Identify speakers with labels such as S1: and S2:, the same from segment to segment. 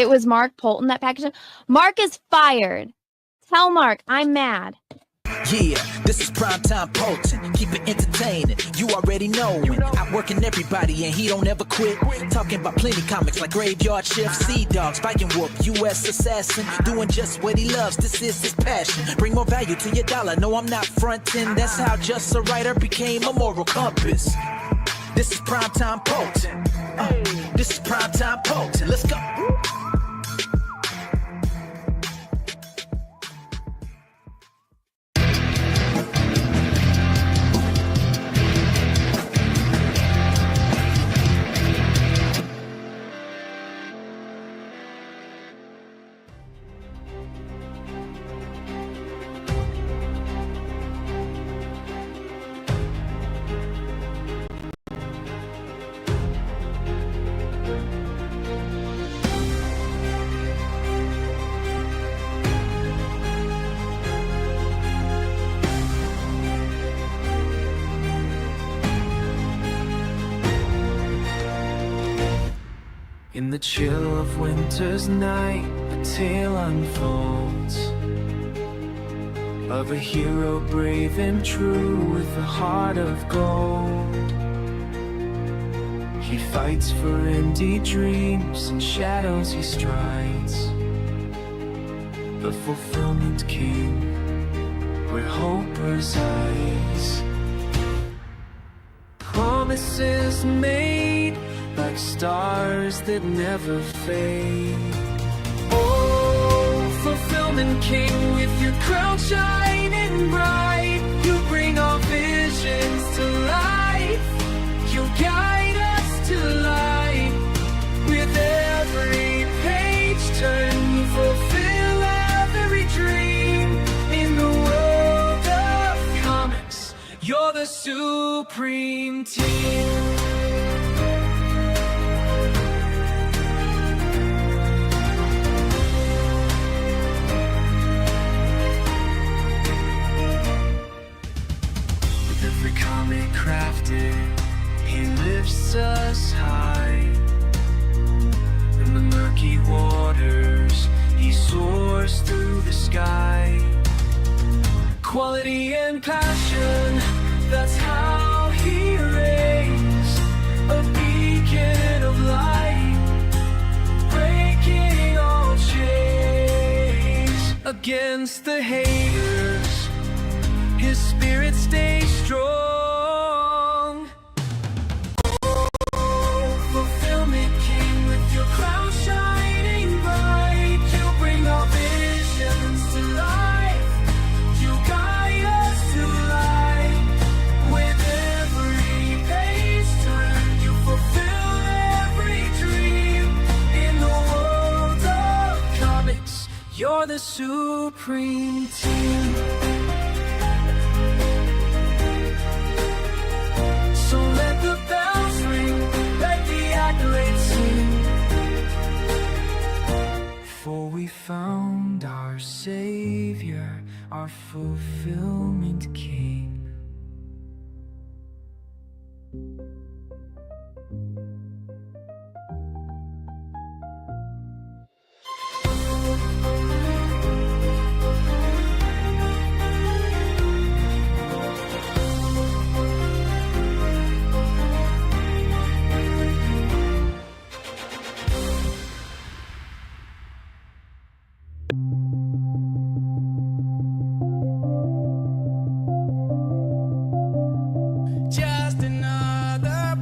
S1: it was Mark Poulton that packaged it. Mark is fired. Tell Mark I'm mad.
S2: Yeah, this is primetime Poulton. Keep it entertaining. You already know when outworking everybody and he don't ever quit. Talking about plenty comics like Graveyard Shift, Sea Dog, Spike and Whoop, USAssassin. Doing just what he loves. This is his passion. Bring more value to your dollar. No, I'm not fronting. That's how just a writer became a moral compass. This is primetime Poulton. This is primetime Poulton. Let's go.
S3: In the chill of winter's night, a tale unfolds of a hero brave and true with a heart of gold. He fights for empty dreams and shadows he strides, the fulfillment king where hope resides. Promises made like stars that never fade. Oh, fulfillment king, with your crown shining bright, you bring our visions to life. You guide us to light. With every page turn, you fulfill every dream. In the world of comics, you're the supreme team. Comic crafted, he lifts us high. In the murky waters, he soars through the sky. Quality and passion, that's how he reigns. A beacon of light, breaking all chains. Against the haters, his spirit stays strong. You're the supreme team. So let the bells ring, let the accolades sing. For we found our Savior, our fulfillment King. Just another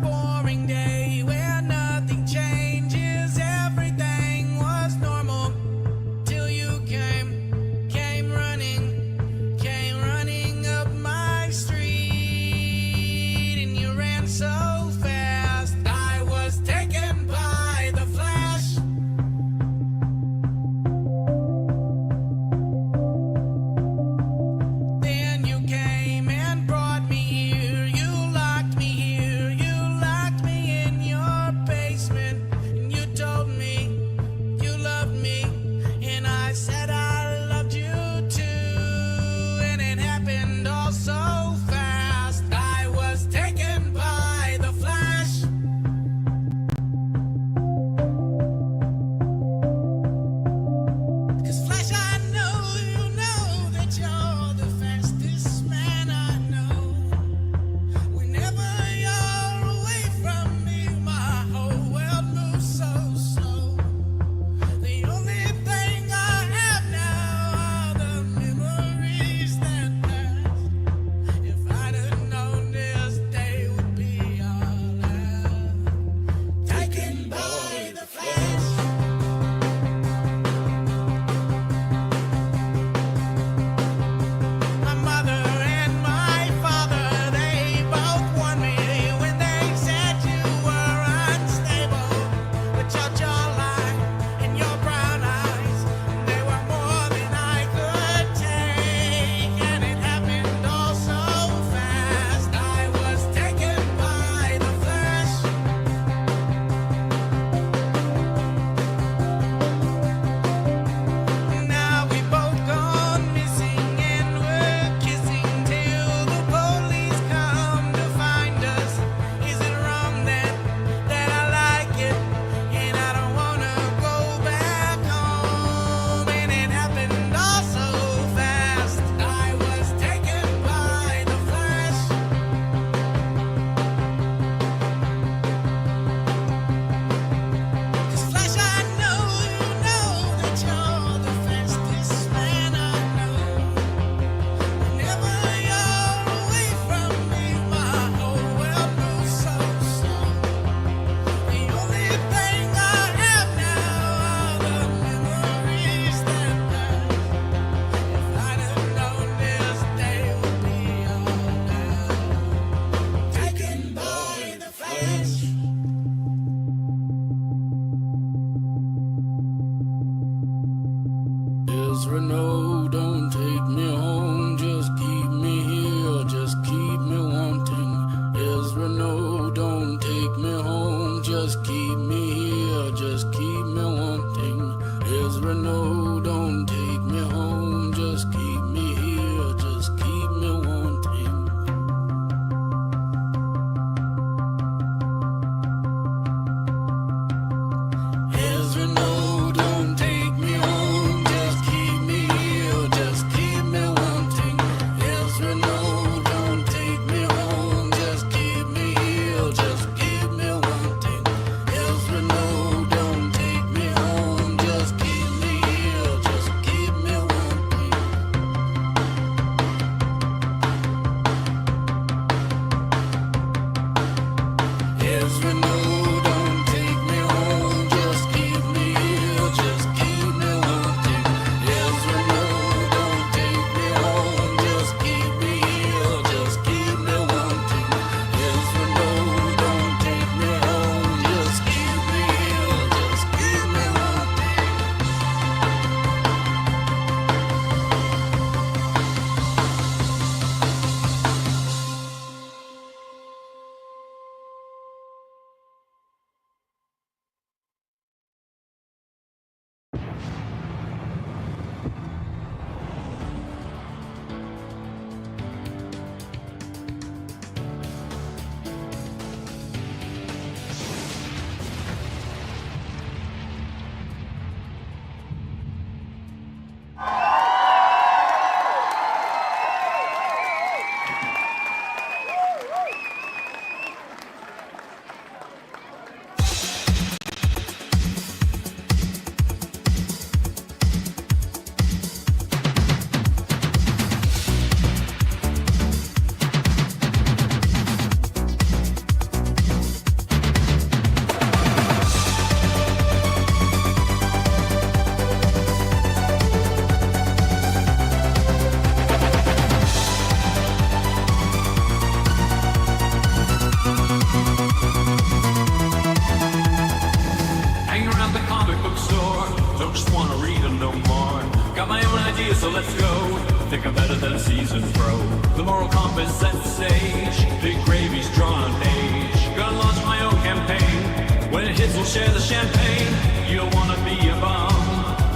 S4: pro. The moral compass sets the stage. Big gravy's drawn on page. Gonna launch my own campaign. When it hits, we'll share the champagne. You don't wanna be a bum.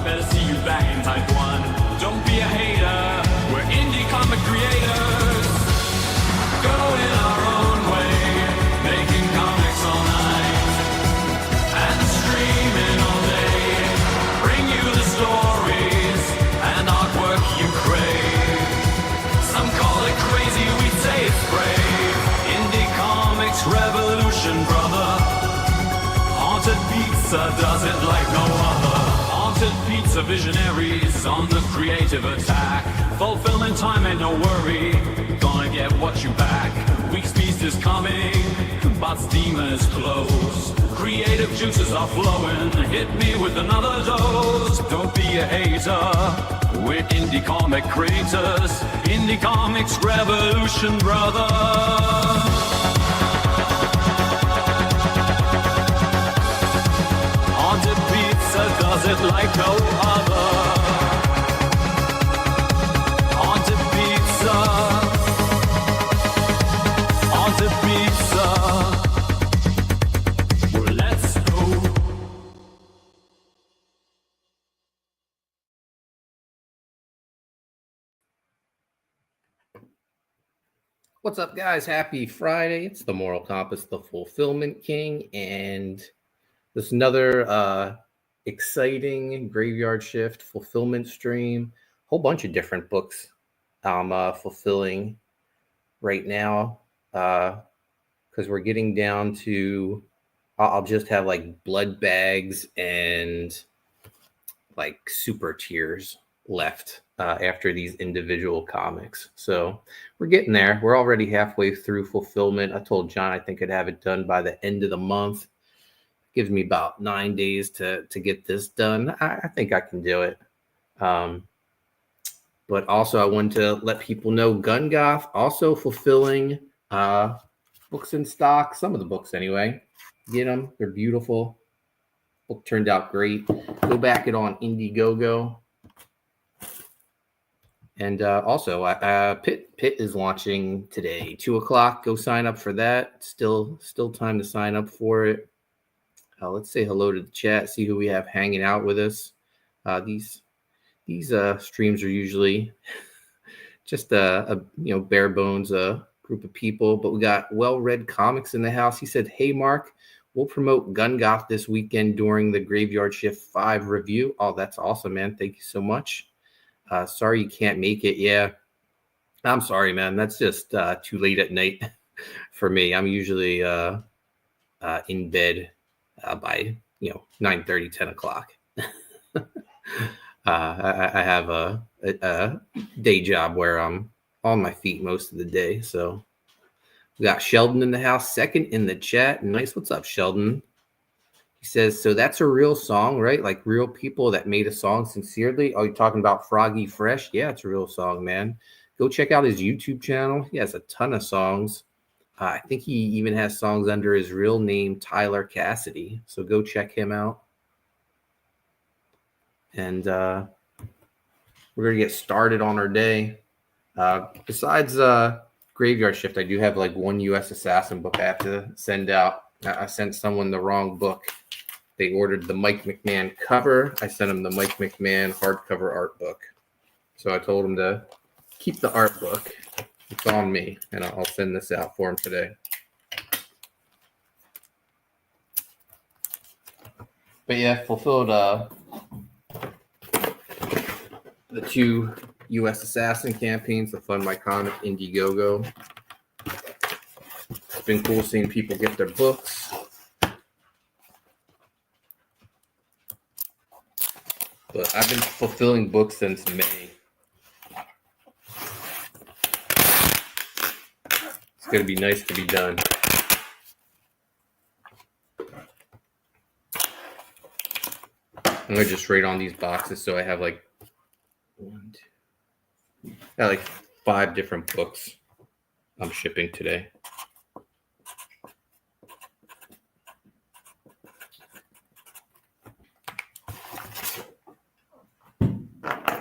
S4: Better see you back in type 1. Don't be a hater. We're indie comic creators. Going our own way. Making comics all night. And streaming all day. Bring you the stories and artwork you crave. Some call it crazy, we say it's brave. Indie comics revolution, brother. Haunted Pizza does it like no other. Haunted Pizza visionaries on the creative attack. Fulfilling time ain't no worry. Gonna get what you back. Week's feast is coming, but Steam is closed. Creative juices are flowing. Hit me with another dose. Don't be a hater. We're indie comic creators. Indie comics revolution, brother. Haunted Pizza does it like no other. Haunted Pizza. Haunted Pizza. Well, let's go.
S5: What's up, guys? Happy Friday. It's the Moral Compass, the Fulfillment King, and this is another exciting Graveyard Shift fulfillment stream. Whole bunch of different books I'm fulfilling right now because we're getting down to I'll just have like blood bags and like super tears left after these individual comics. So we're getting there. We're already halfway through fulfillment. I told John I think I'd have it done by the end of the month. Gives me about 9 days to get this done. I think I can do it. But also I wanted to let people know Goth also fulfilling books in stock. Some of the books anyway. Get them. They're beautiful. Book turned out great. Go back it on Indiegogo. And also, Pitt is launching today, 2:00. Go sign up for that. Still time to sign up for it. Let's say hello to the chat. See who we have hanging out with us. These streams are usually just a bare bones group of people, but we got well-read comics in the house. He said, "Hey Mark, we'll promote Goth this weekend during the Graveyard Shift 5 review." Oh, that's awesome, man. Thank you so much. Sorry you can't make it. Yeah, I'm sorry, man. That's just too late at night for me. I'm usually in bed by 9:30, 10 o'clock. I have a day job where I'm on my feet most of the day. So we got Sheldon in the house, second in the chat. Nice. What's up, Sheldon? He says, so that's a real song, right? Like real people that made a song sincerely. Oh, you're talking about Froggy Fresh? Yeah, it's a real song, man. Go check out his YouTube channel. He has a ton of songs. I think he even has songs under his real name, Tyler Cassidy. So go check him out. And we're going to get started on our day. Besides Graveyard Shift, I do have like one USAssassin book I have to send out. I sent someone the wrong book. They ordered the Mike McMahon cover. I sent them the Mike McMahon hardcover art book. So I told them to keep the art book. It's on me, and I'll send this out for them today. But yeah, fulfilled the 2 USAssassin campaigns, the Fund My Comic, Indiegogo. It's been cool seeing people get their books. But I've been fulfilling books since May. It's going to be nice to be done. I'm going to just rate on these boxes so I have like 5 different books I'm shipping today.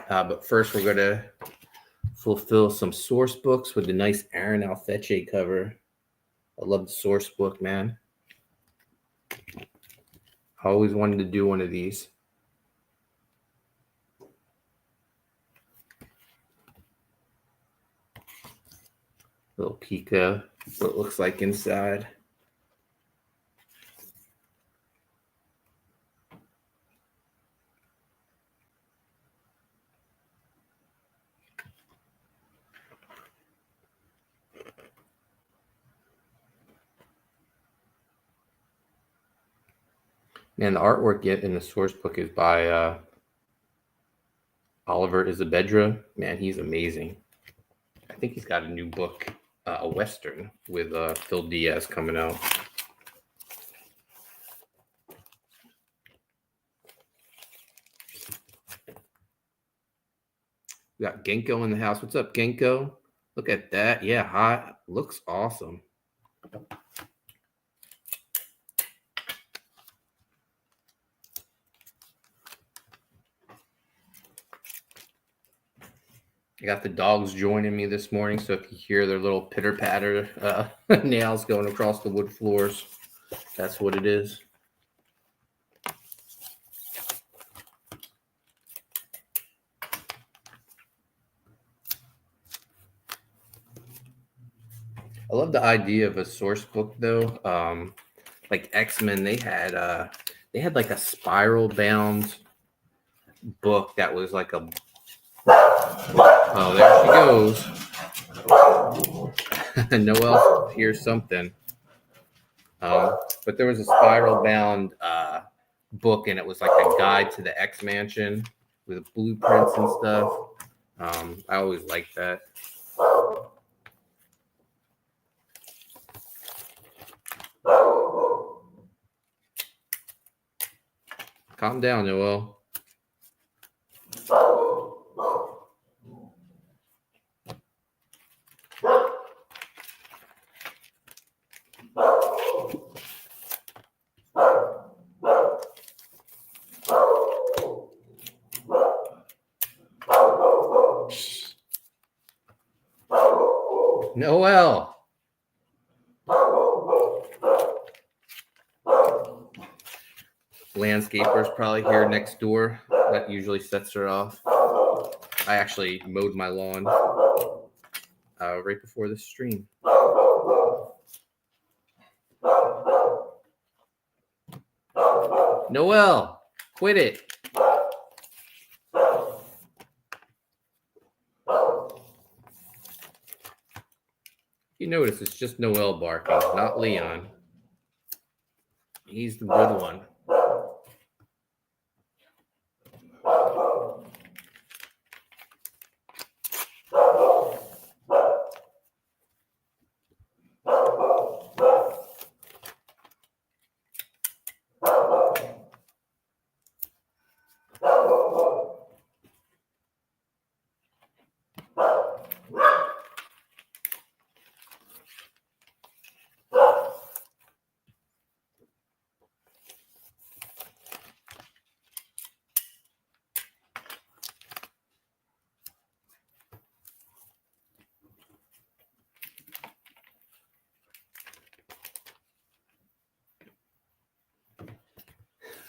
S5: But first we're going to fulfill some source books with the nice Aaron Alfeche cover. I love the source book, man. I always wanted to do one of these. Little peek of what it looks like inside. And the artwork in the source book is by Oliver Isabedra. Man, he's amazing. I think he's got a new book, a Western, with Phil Diaz coming out. We got Genko in the house. What's up, Genko? Look at that. Yeah, hot. Looks awesome. I got the dogs joining me this morning, so if you hear their little pitter-patter nails going across the wood floors, that's what it is. I love the idea of a source book, though. Like X-Men, they had like a spiral-bound book that was like a... Oh, there she goes. Noelle hears something. But there was a spiral-bound book, and it was like a guide to the X-Mansion with blueprints and stuff. I always liked that. Calm down, Noelle. Noelle. Landscaper's probably here next door. That usually sets her off. I actually mowed my lawn right before the stream. Noelle, quit it. You notice it's just Noelle barking, not Leon. He's the good one.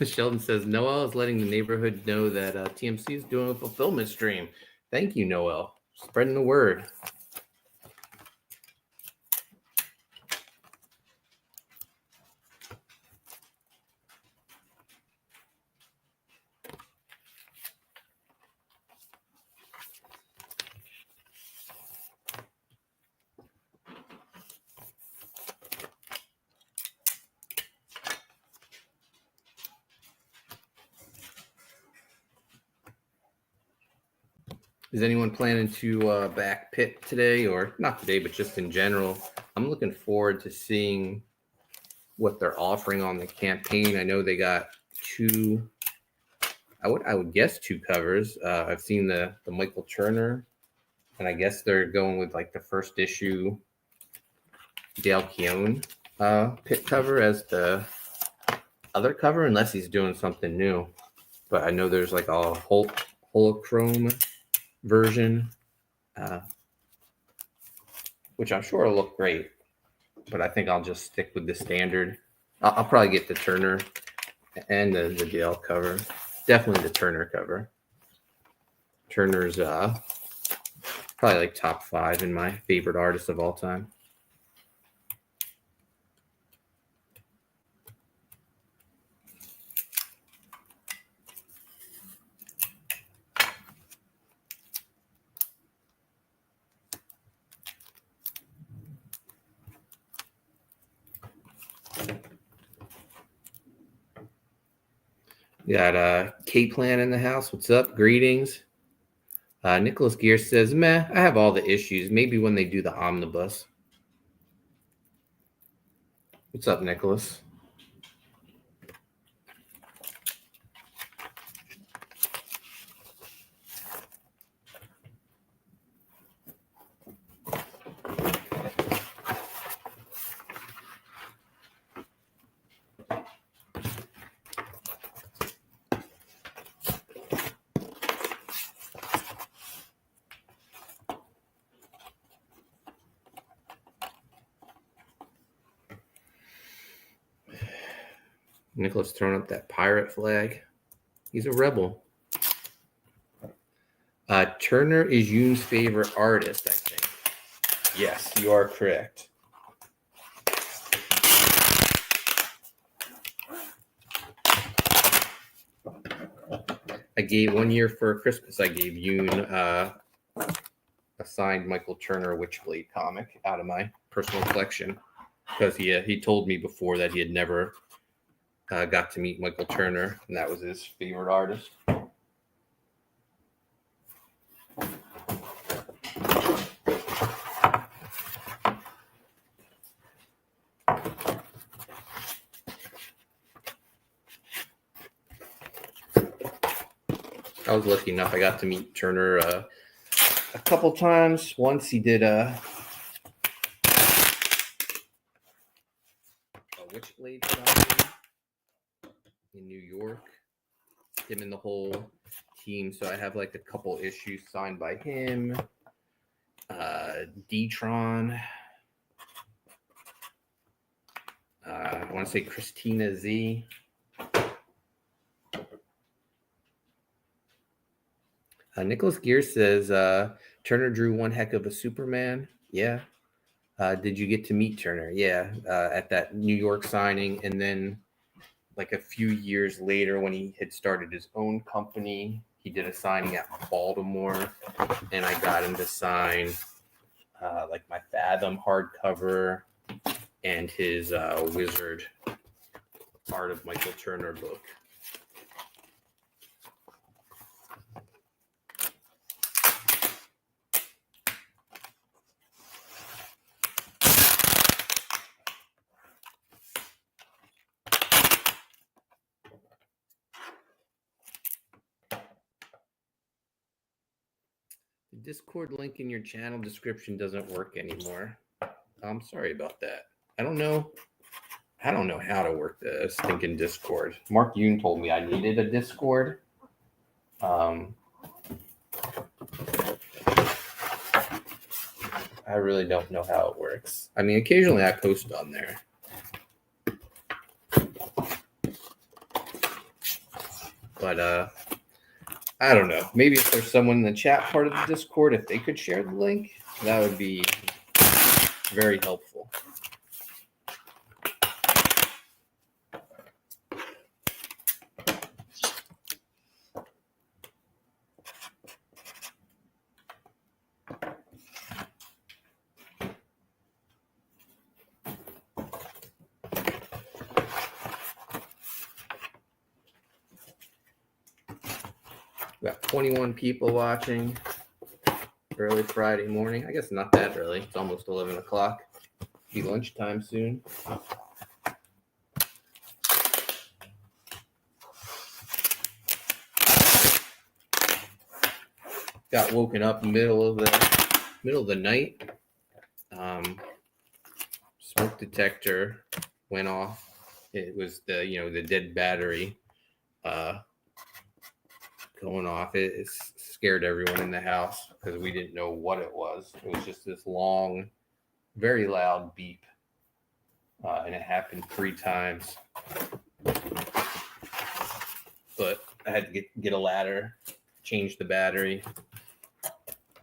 S5: Sheldon says, Noelle is letting the neighborhood know that TMC is doing a fulfillment stream. Thank you, Noelle. Spreading the word. Is anyone planning to back Pitt today, or not today, but just in general? I'm looking forward to seeing what they're offering on the campaign. I know they got two, I would guess two covers. I've seen the Michael Turner, and I guess they're going with like the first issue Dale Keown Pitt cover as the other cover, unless he's doing something new. But I know there's like a holochrome version which I'm sure will look great. But I think I'll just stick with the standard. I'll probably get the Turner and the Dale cover. Definitely the Turner cover. Turner's probably like top 5 in my favorite artists of all time. Got K-Plan in the house. What's up? Greetings. Nicholas Gear says, meh, I have all the issues. Maybe when they do the omnibus. What's up, Nicholas? Nicholas throwing up that pirate flag. He's a rebel. Turner is Yoon's favorite artist, I think. Yes, you are correct. I gave 1 year for Christmas. I gave Yoon a signed Michael Turner Witchblade comic out of my personal collection because he told me before that he had never got to meet Michael Turner, and that was his favorite artist. I was lucky enough. I got to meet Turner a couple times. Once he did a Witchblade signing in New York. Him and the whole team. So I have like a couple issues signed by him. D-Tron. I want to say Christina Z. Nicholas Gear says Turner drew one heck of a Superman. Yeah. Did you get to meet Turner? Yeah. At that New York signing. And then like a few years later when he had started his own company, he did a signing at Baltimore. And I got him to sign like my Fathom hardcover and his Wizard Art of Michael Turner book. The Discord link in your channel description doesn't work anymore. I'm sorry about that. I don't know how to work the stinking Discord. Mark Yoon told me I needed a Discord. I really don't know how it works. I mean, occasionally I post on there. But I don't know. Maybe if there's someone in the chat part of the Discord, if they could share the link, that would be very helpful. Got 21 people watching early Friday morning. I guess not that early. It's almost 11 o'clock. Be lunchtime soon. Got woken up in the middle of the night. Smoke detector went off. It was the dead battery going off. It's scared everyone in the house because we didn't know what it was. It was just this long, very loud beep, and it happened 3 times. But I had to get a ladder, change the battery.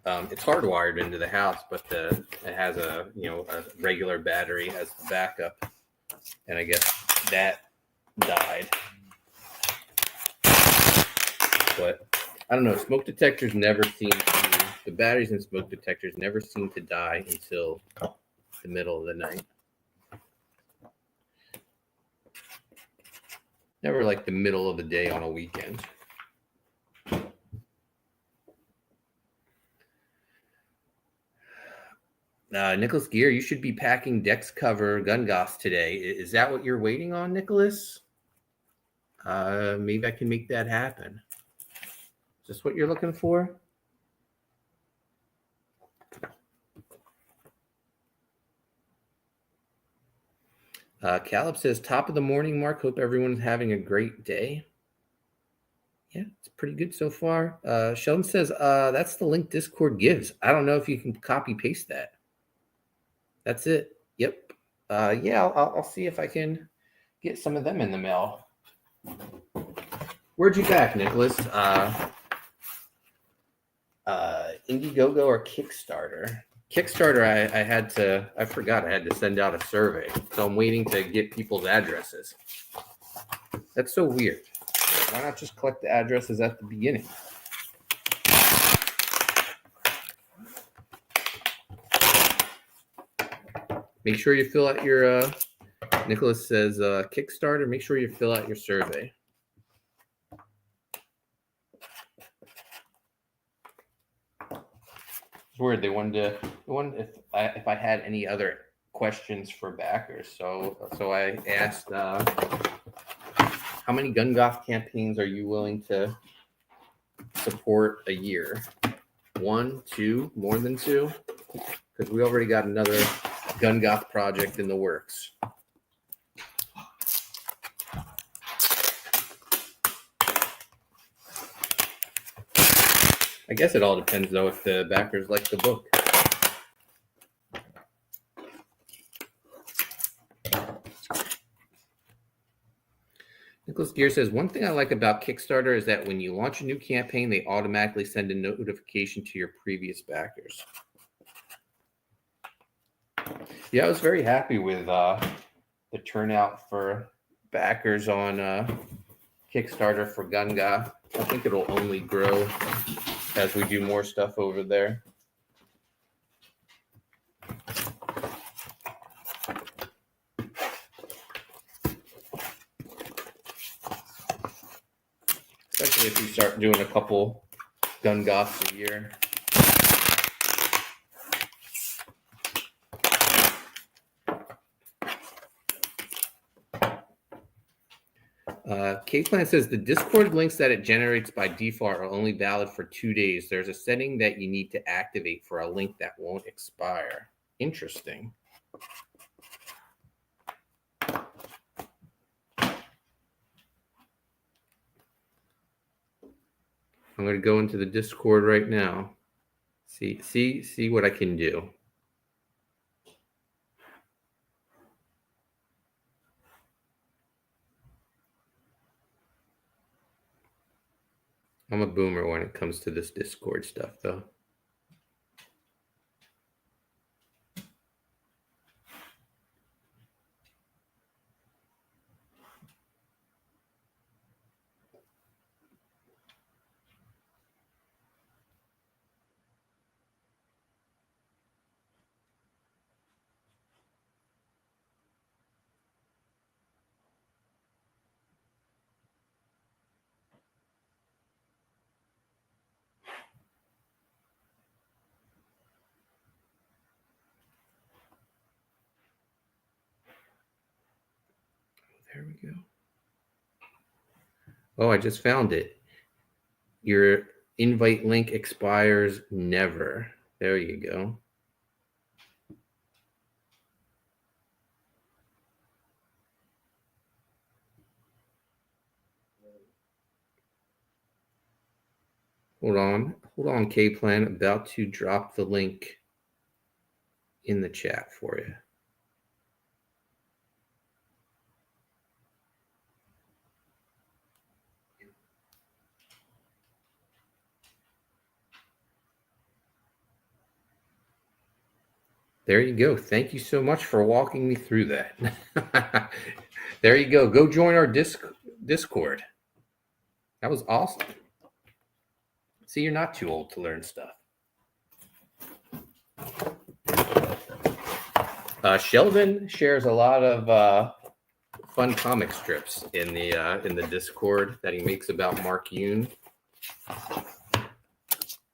S5: It's hardwired into the house, but it has a regular battery as the backup, and I guess that died. But I don't know. Smoke detectors never seem to. The batteries in smoke detectors never seem to die until the middle of the night. Never like the middle of the day on a weekend. Nicholas Gear, you should be packing Dex cover gun goths today. Is that what you're waiting on, Nicholas? Maybe I can make that happen. Is this what you're looking for? Caleb says, top of the morning, Mark. Hope everyone's having a great day. Yeah, it's pretty good so far. Sheldon says, that's the link Discord gives. I don't know if you can copy paste that. That's it. Yep. Yeah, I'll see if I can get some of them in the mail. Where'd you back, Nicholas? Indiegogo or Kickstarter? Kickstarter, I forgot I had to send out a survey. So I'm waiting to get people's addresses. That's so weird. Why not just collect the addresses at the beginning? Make sure you fill out your, Nicholas says, Kickstarter, make sure you fill out your survey. It's weird. They wanted if I had any other questions for backers. So I asked, how many gun goth campaigns are you willing to support a year? 1, 2, more than 2? Because we already got another gun goth project in the works. I guess it all depends, though, if the backers like the book. Nicholas Gear says, one thing I like about Kickstarter is that when you launch a new campaign, they automatically send a notification to your previous backers. Yeah, I was very happy with the turnout for backers on Kickstarter for Gun Goth. I think it'll only grow as we do more stuff over there. Especially if you start doing a couple gun goths a year. K-Plan says the Discord links that it generates by default are only valid for 2 days. There's a setting that you need to activate for a link that won't expire. Interesting. I'm going to go into the Discord right now. See what I can do. I'm a boomer when it comes to this Discord stuff, though. There we go. Oh, I just found it. Your invite link expires never. There you go. Hold on, K-Plan. About to drop the link in the chat for you. There you go. Thank you so much for walking me through that. There you go. Go join our Discord. That was awesome. See, you're not too old to learn stuff. Sheldon shares a lot of fun comic strips in the Discord that he makes about Mark Yoon.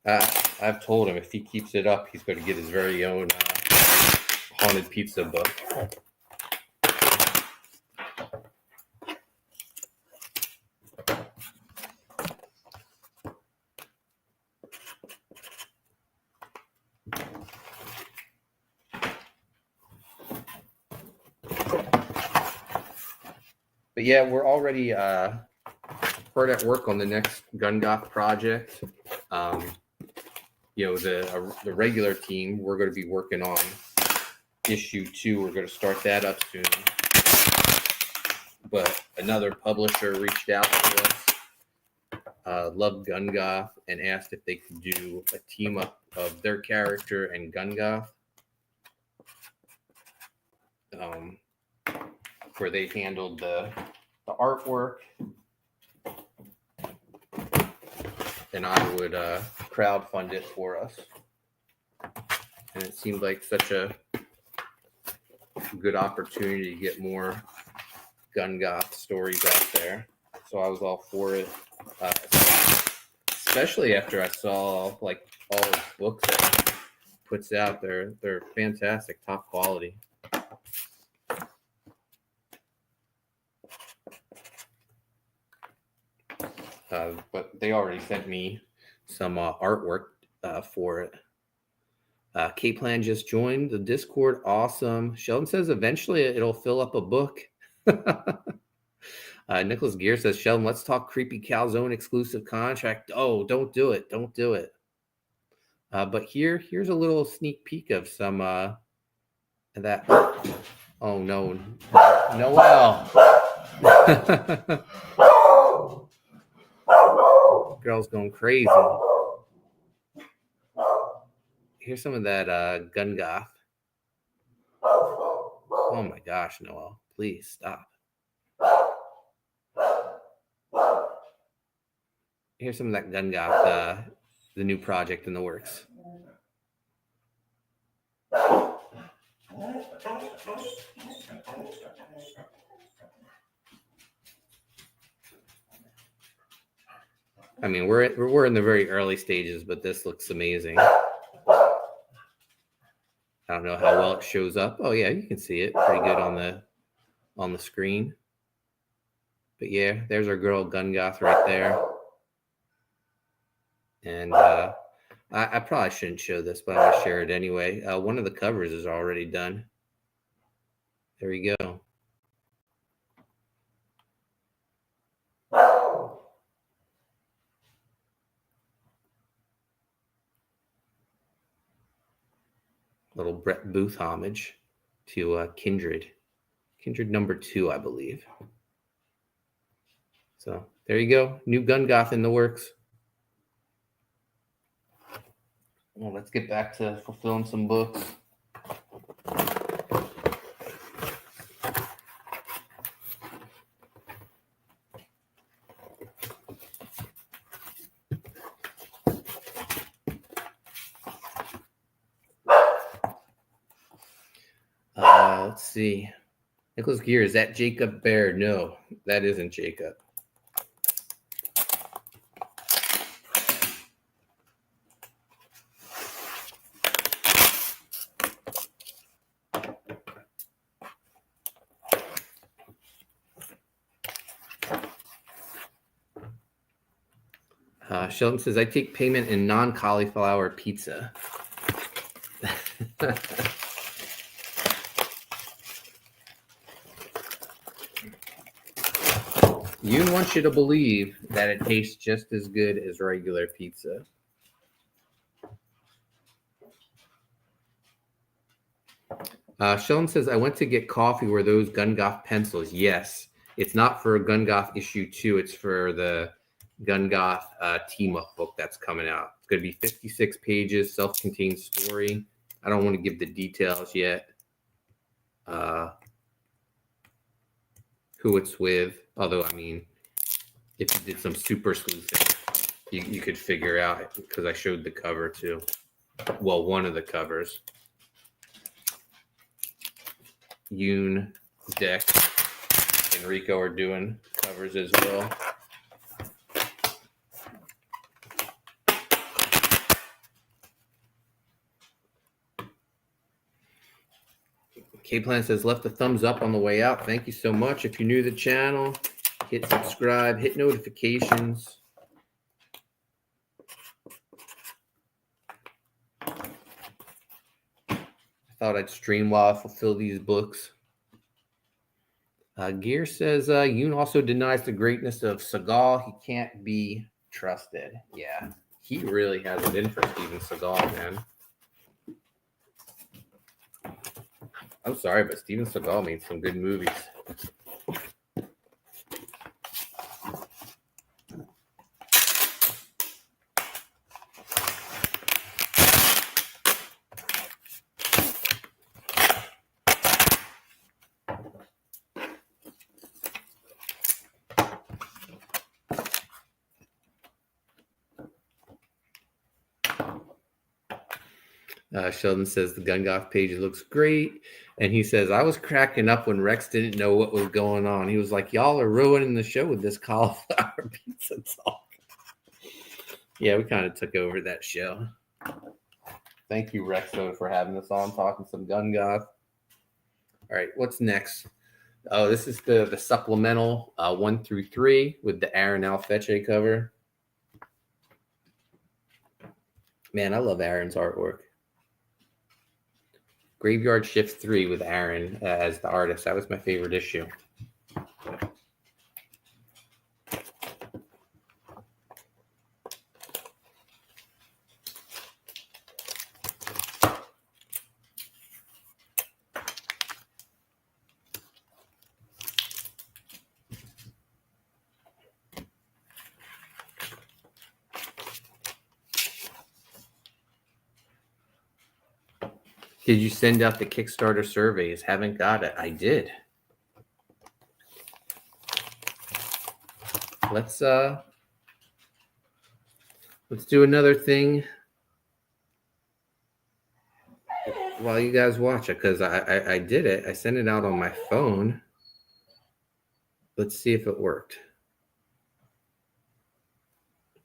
S5: I've told him if he keeps it up, he's going to get his very own haunted pizza book. But yeah, we're already hard at work on the next Gun Goth project. The regular team, we're going to be working on issue 2. We're going to start that up soon. But another publisher reached out to us, loved Gun Goth, and asked if they could do a team up of their character and Gun Goth, where they handled the artwork, and I would crowdfund it for us. And it seemed like such a good opportunity to get more Gun Goth stories out there. So I was all for it, especially after I saw like all his books that he puts out. They're fantastic, top quality. But they already sent me some artwork for it. K-Plan just joined the Discord. Awesome. Sheldon says eventually it'll fill up a book. Nicholas Gear says, Sheldon, let's talk creepy Calzone exclusive contract. Oh, don't do it. Don't do it. But here's a little sneak peek of some of that. Oh, no. Noel. Girl's going crazy. Here's some of that Gun Goth. Oh my gosh, Noel, please stop. Here's some of that Gun Goth, the new project in the works. I mean, we're in the very early stages, but this looks amazing. I don't know how well it shows up. Oh yeah, you can see it pretty good on the screen. But yeah, there's our girl Gun Goth right there. And I probably shouldn't show this, but I'm gonna share it anyway. One of the covers is already done. There we go. Little Brett Booth homage to Kindred number 2, I believe. So there you go, new Gun Goth in the works. Well, let's get back to fulfilling some books. Let's see. Nicholas Gear, is that Jacob Bear? No, that isn't Jacob. Sheldon says, I take payment in non-cauliflower pizza. Yoon wants you to believe that it tastes just as good as regular pizza. Sheldon says, I went to get coffee. Were those Gun Goth pencils? Yes. It's not for Gun Goth issue 2. It's for the Gun Goth team-up book that's coming out. It's going to be 56 pages, self-contained story. I don't want to give the details yet. Who it's with. Although, I mean, if you did some super sleuthing, you could figure out, because I showed the cover too. Well, one of the covers. Yoon, Deck, and Rico are doing covers as well. K-Plan says, left a thumbs up on the way out. Thank you so much. If you're new to the channel, hit subscribe, hit notifications. I thought I'd stream while I fulfill these books. Gear says, Yoon also denies the greatness of Seagal. He can't be trusted. Yeah, he really has it in for Steven Seagal, man. I'm sorry, but Steven Seagal made some good movies. Sheldon says the Gun Goth page looks great. And he says, I was cracking up when Rex didn't know what was going on. He was like, y'all are ruining the show with this cauliflower pizza talk. Yeah, we kind of took over that show. Thank you, Rex, for having us on, talking some Gun Goth. All right, what's next? Oh, this is the supplemental 1 through 3 with the Aaron Alfeche cover. Man, I love Aaron's artwork. Graveyard Shift 3 with Aaron as the artist. That was my favorite issue. Did you send out the Kickstarter surveys? Haven't got it. I did. Let's do another thing while you guys watch it, because I did it. I sent it out on my phone. Let's see if it worked.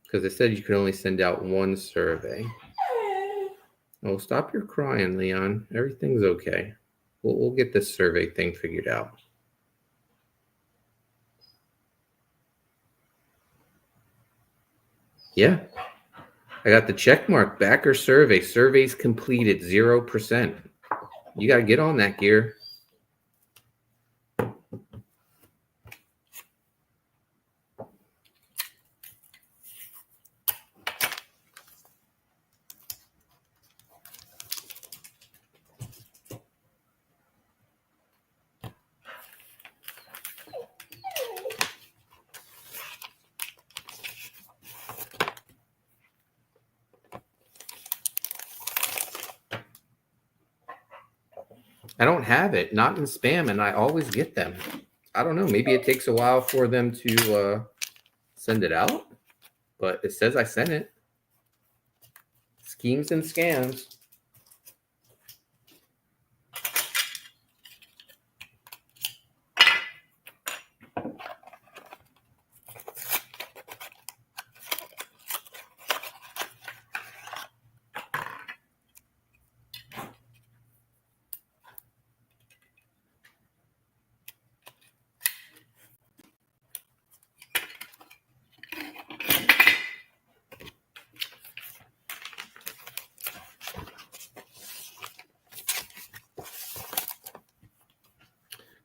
S5: Because it said you could only send out one survey. Oh, stop your crying, Leon. Everything's okay. We'll get this survey thing figured out. Yeah. I got the check mark. Backer survey. Surveys completed 0%. You got to get on that, Gear. I don't have it, not in spam, and I always get them. I don't know. Maybe it takes a while for them to send it out, but it says I sent it. Schemes and scams.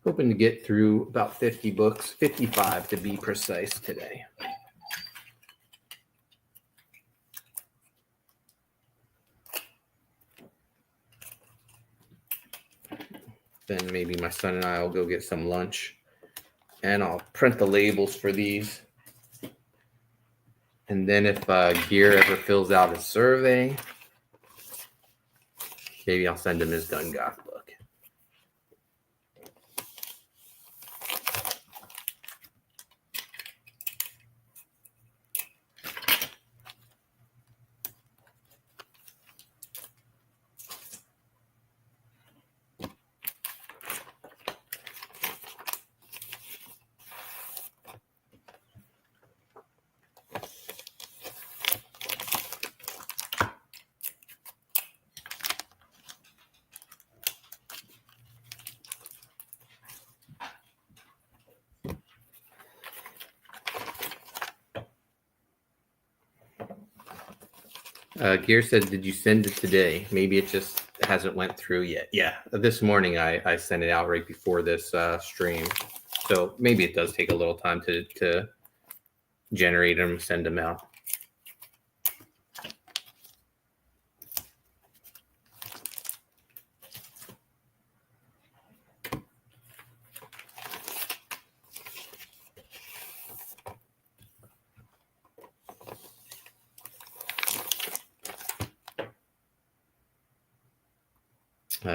S5: Hoping to get through about 50 books, 55 to be precise today. Then maybe my son and I will go get some lunch, and I'll print the labels for these. And then if Gear ever fills out his survey, maybe I'll send him his Gun Goth book. Gear said, did you send it today? Maybe it just hasn't went through yet. Yeah, this morning I sent it out right before this stream. So maybe it does take a little time to generate them, send them out.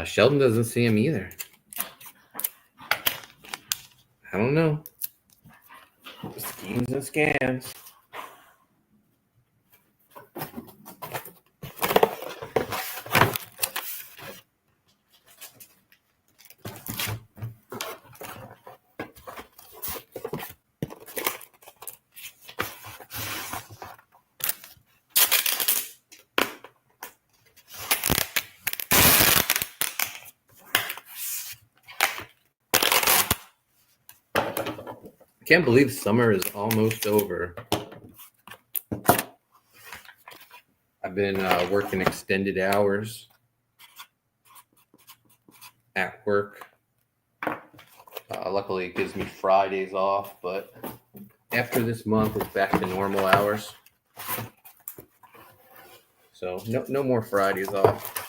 S5: Sheldon doesn't see him either. I don't know. Schemes and scams. Can't believe summer is almost over. I've been working extended hours at work. Luckily, it gives me Fridays off, but after this month, it's back to normal hours. So no more Fridays off.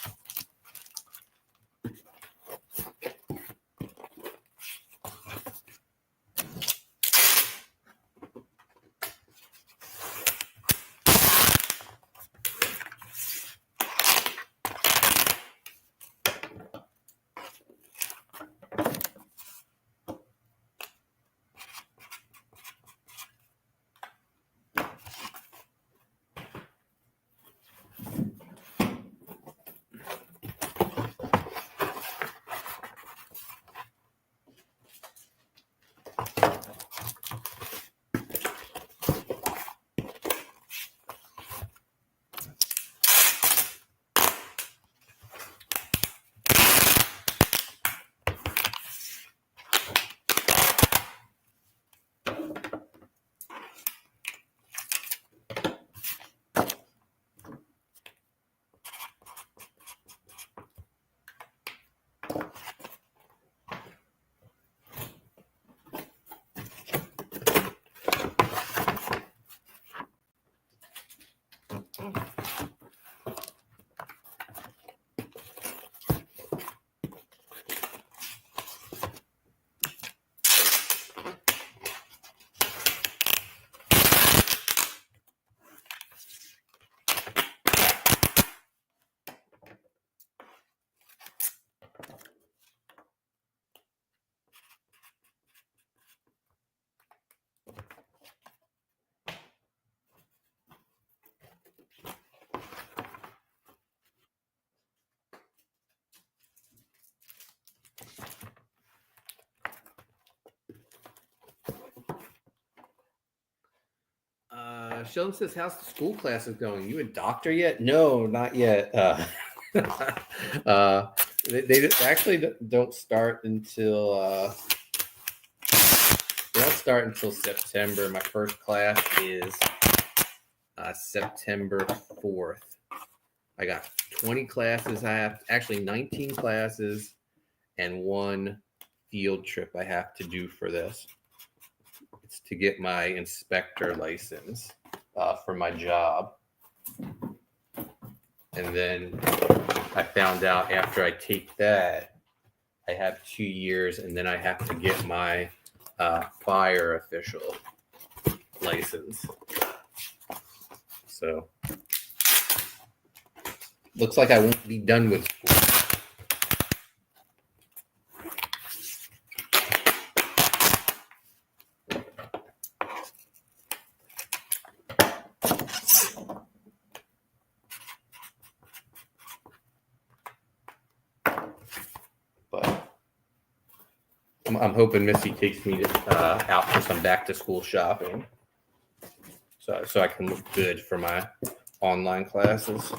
S5: Sheldon says, how's the school classes going? You a doctor yet? No, not yet. They actually don't start until September. My first class is September 4th. I got 20 classes. I have actually 19 classes and one field trip I have to do for this. It's to get my inspector license for my job. And then I found out after I take that, I have 2 years, and then I have to get my fire official license. So looks like I won't be done with school. But I'm hoping Missy takes me out for some back to school shopping, so I can look good for my online classes.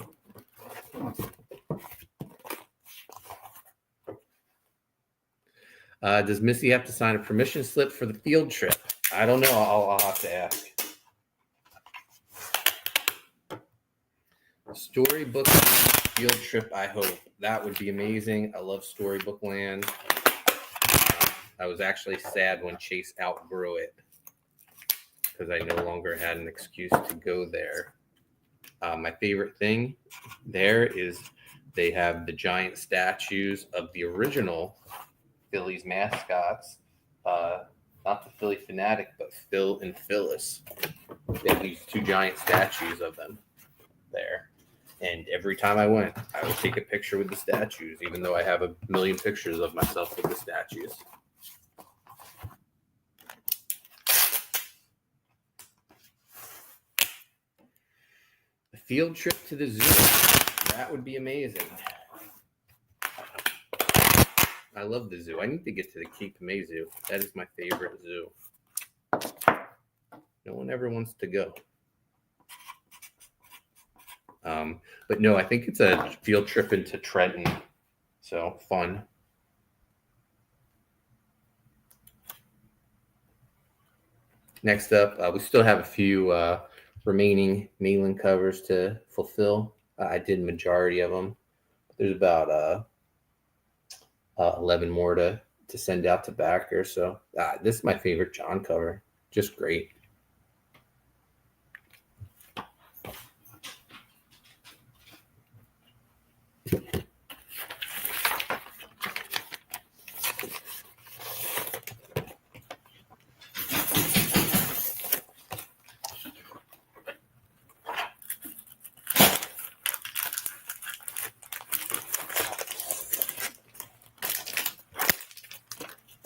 S5: Does Missy have to sign a permission slip for the field trip? I don't know. I'll have to ask. Storybook field trip, I hope. That would be amazing. I love Storybook Land. I was actually sad when Chase outgrew it because I no longer had an excuse to go there. My favorite thing there is they have the giant statues of the original Phillies mascots, not the Philly Fanatic, but Phil and Phyllis. They have these 2 giant statues of them there. And every time I went, I would take a picture with the statues, even though I have a million pictures of myself with the statues. A field trip to the zoo. That would be amazing. I love the zoo. I need to get to the Cape May Zoo. That is my favorite zoo. No one ever wants to go. But no, I think it's a field trip into Trenton. So fun. Next up, we still have a few remaining mailing covers to fulfill. I did majority of them. There's about 11 more to send out to backers. So this is my favorite John cover. Just great.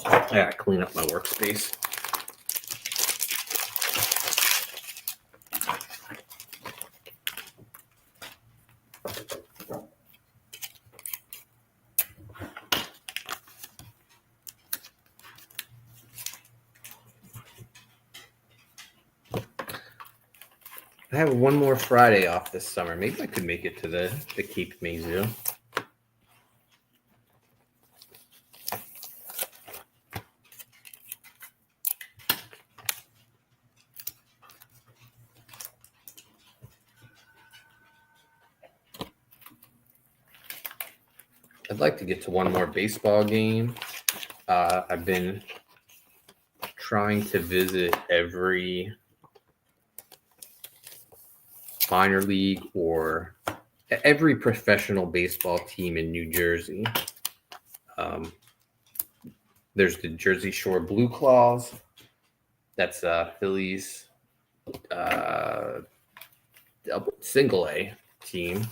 S5: I gotta clean up my workspace. I have one more Friday off this summer. Maybe I could make it to the Cape May Zoo. I'd like to get to one more baseball game. I've been trying to visit every minor league or every professional baseball team in New Jersey. There's the Jersey Shore Blue Claws. That's Phillies single A team.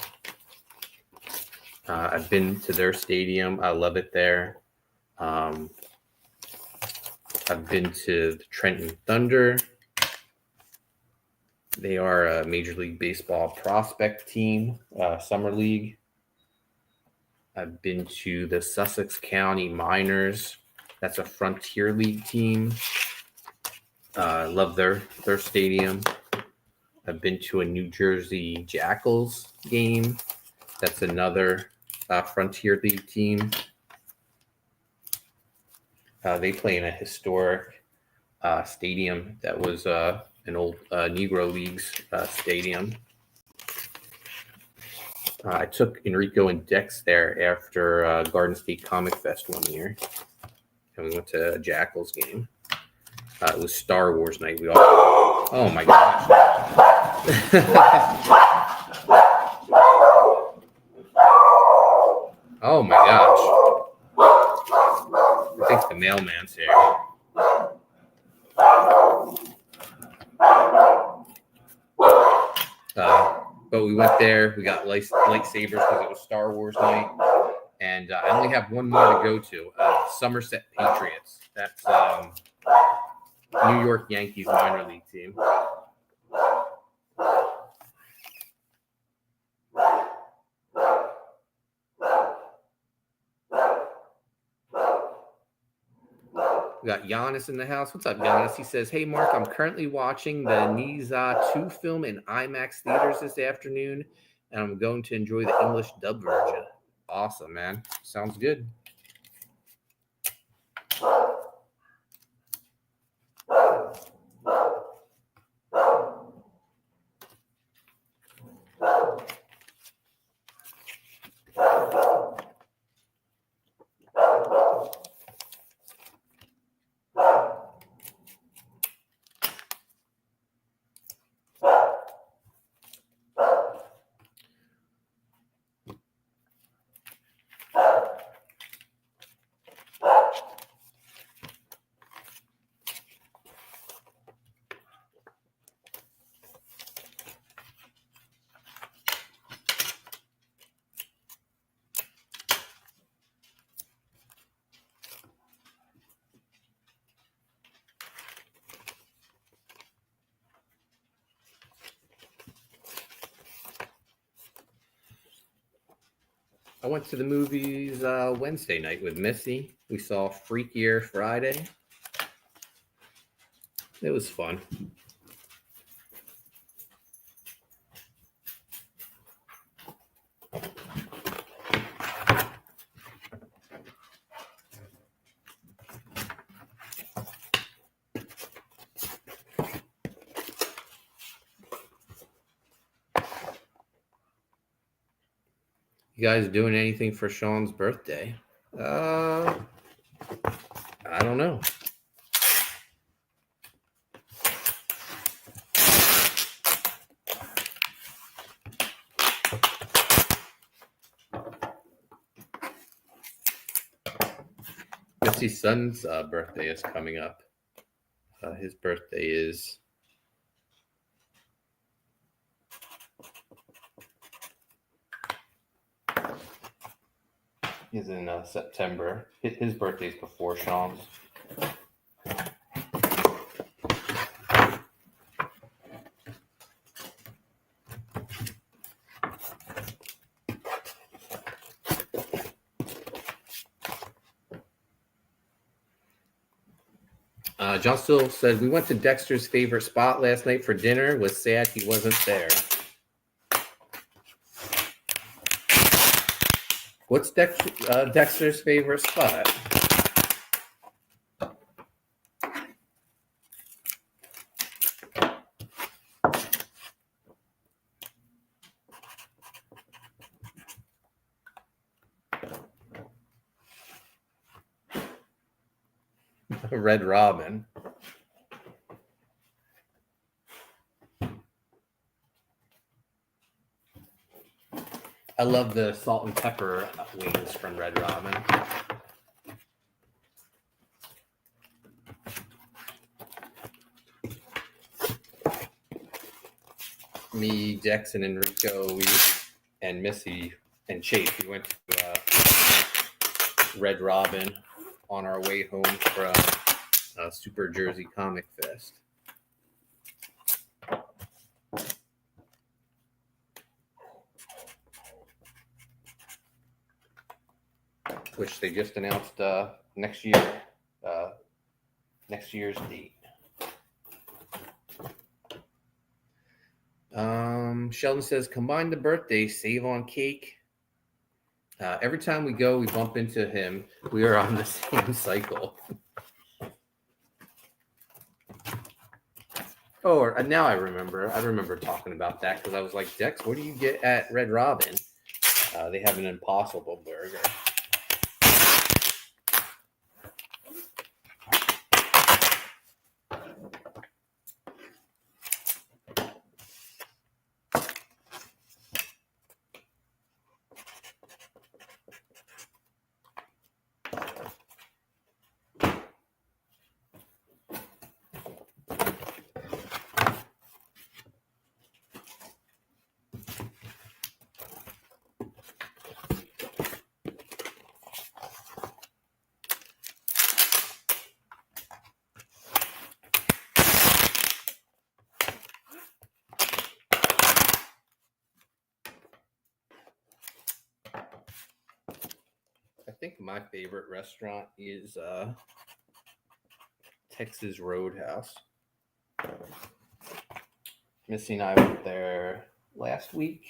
S5: I've been to their stadium. I love it there. I've been to the Trenton Thunder. They are a Major League Baseball prospect team, Summer League. I've been to the Sussex County Miners. That's a Frontier League team. I love their stadium. I've been to a New Jersey Jackals game. That's another Frontier League team. They play in a historic stadium that was an old Negro Leagues stadium. I took Enrico and Dex there after Garden State Comic Fest one year. and we went to a Jackals game. It was Star Wars night. We all. Oh my gosh. Oh my gosh. I think the mailman's here. But we went there. We got lightsabers because it was Star Wars night. And I only have one more to go to. Somerset Patriots. That's New York Yankees minor league team. We got Giannis in the house. What's up, Giannis? He says, hey, Mark, I'm currently watching the Niza 2 film in IMAX theaters this afternoon, and I'm going to enjoy the English dub version. Awesome, man. Sounds good. I went to the movies Wednesday night with Missy. We saw Freakier Friday. It was fun. You guys doing anything for Sean's birthday? I don't know. Missy's son's birthday is coming up. His birthday is in September. His birthday's before Sean's. John Still said, we went to Dexter's favorite spot last night for dinner. Was sad he wasn't there. What's Dexter's favorite spot? Red Robin. I love the salt and pepper wings from Red Robin. Me, Jackson, Enrico, and Missy, and Chase, we went to Red Robin on our way home from Super Jersey Comic Fest. Which they just announced next year's date. Sheldon says, combine the birthdays, save on cake. Every time we go, we bump into him. We are on the same cycle. Oh, now I remember. I remember talking about that because I was like, Dex, what do you get at Red Robin? They have an Impossible Burger. think my favorite restaurant is Texas Roadhouse. Missy and I went there last week.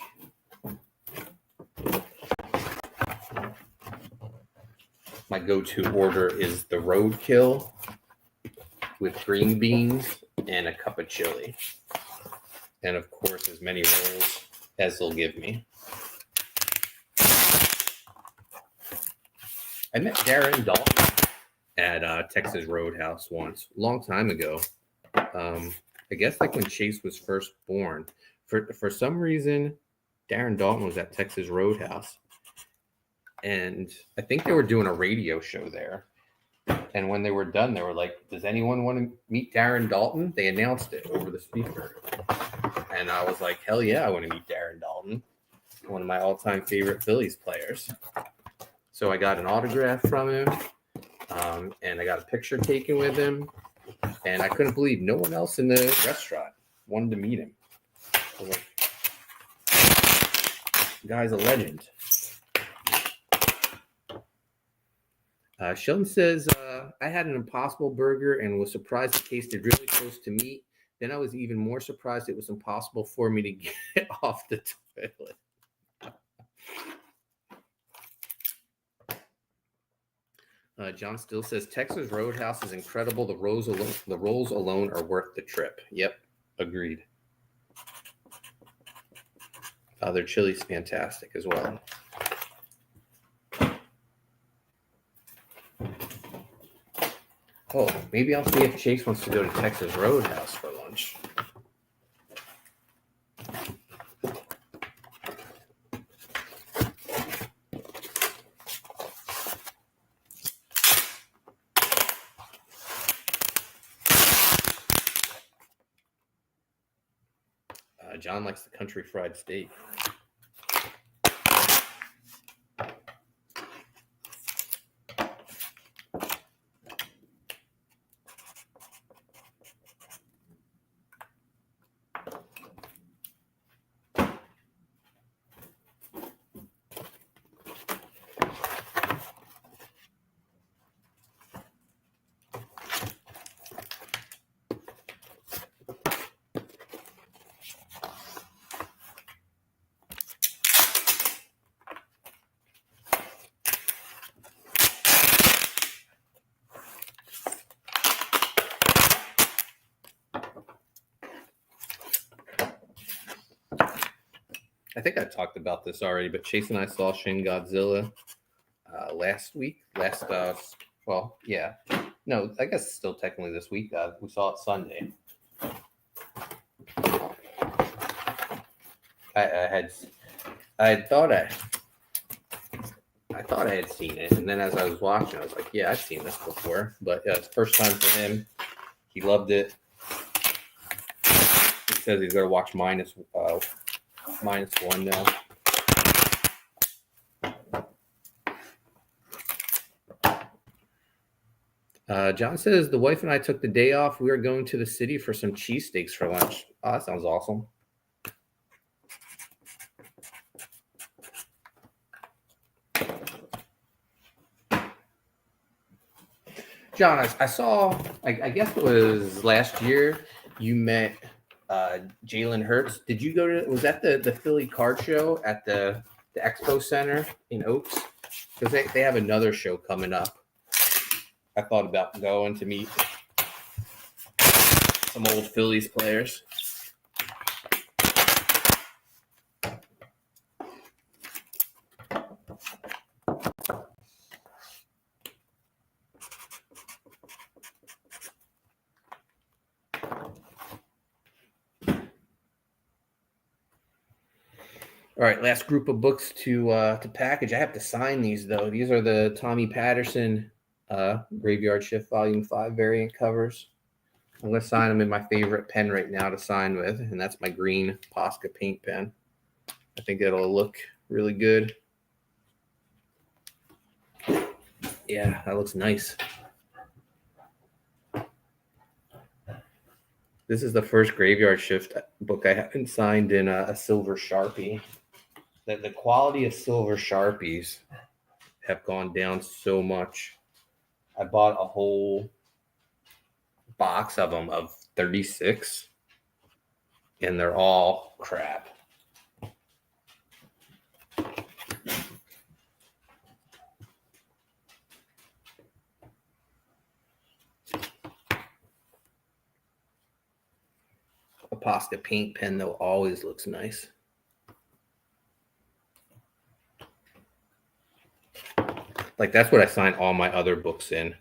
S5: My go-to order is the roadkill with green beans and a cup of chili. And of course, as many rolls as they'll give me. I met Darren Dalton at Texas Roadhouse once, a long time ago. I guess like when Chase was first born. For some reason, Darren Dalton was at Texas Roadhouse. And I think they were doing a radio show there. And when they were done, they were like, does anyone want to meet Darren Dalton? They announced it over the speaker. And I was like, hell yeah, I want to meet Darren Dalton, one of my all-time favorite Phillies players. So I got an autograph from him, and I got a picture taken with him. And I couldn't believe no one else in the restaurant wanted to meet him. I was like, the guy's a legend. Sheldon says, I had an Impossible burger and was surprised it tasted really close to meat. Then I was even more surprised it was impossible for me to get off the toilet. John still says, Texas Roadhouse is incredible. The rolls alone are worth the trip. Yep, agreed. Their chili's fantastic as well. Oh, maybe I'll see if Chase wants to go to Texas Roadhouse for lunch. John likes the country fried steak. I think I talked about this already, but Chase and I saw Shin Godzilla last week. No, I guess still technically this week. We saw it Sunday. I thought I had seen it, and then as I was watching, I was like, "Yeah, I've seen this before." But it's the first time for him. He loved it. He says he's going to watch minus one now. John says, the wife and I took the day off. We are going to the city for some cheesesteaks for lunch. Oh, that sounds awesome. John, I saw, I guess it was last year, you met Jalen Hurts. Did you go to, was that the Philly card show at the Expo Center in Oaks? Because they have another show coming up. I thought about going to meet some old Phillies players. All right, last group of books to package. I have to sign these, though. These are the Tommy Patterson Graveyard Shift Volume 5 variant covers. I'm going to sign them in my favorite pen right now to sign with, and that's my green Posca paint pen. I think it'll look really good. Yeah, that looks nice. This is the first Graveyard Shift book I haven't signed in a silver Sharpie. The quality of silver Sharpies have gone down so much. I bought a whole box of them of 36, and they're all crap. A Posca paint pen, though, always looks nice. Like, that's what I signed all my other books in,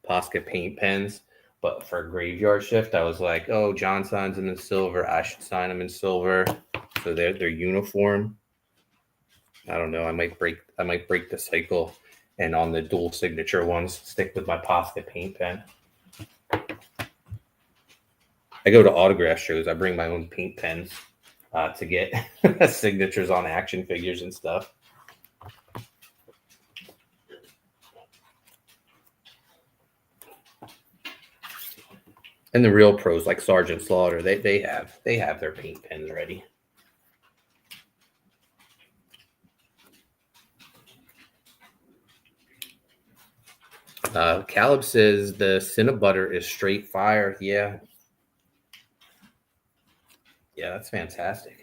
S5: Posca paint pens. But for Graveyard Shift, I was like, oh, John signs them in silver. I should sign them in silver. So they're uniform. I don't know. I might break the cycle, and on the dual signature ones, stick with my Posca paint pen. I go to autograph shows. I bring my own paint pens to get signatures on action figures and stuff. And the real pros like Sergeant Slaughter, they have their paint pens ready. Caleb says the Cinnabutter is straight fire. Yeah, that's fantastic.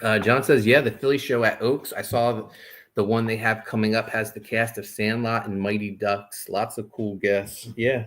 S5: John says, yeah, the Philly show at Oaks. I saw the one they have coming up has the cast of Sandlot and Mighty Ducks. Lots of cool guests. Yeah.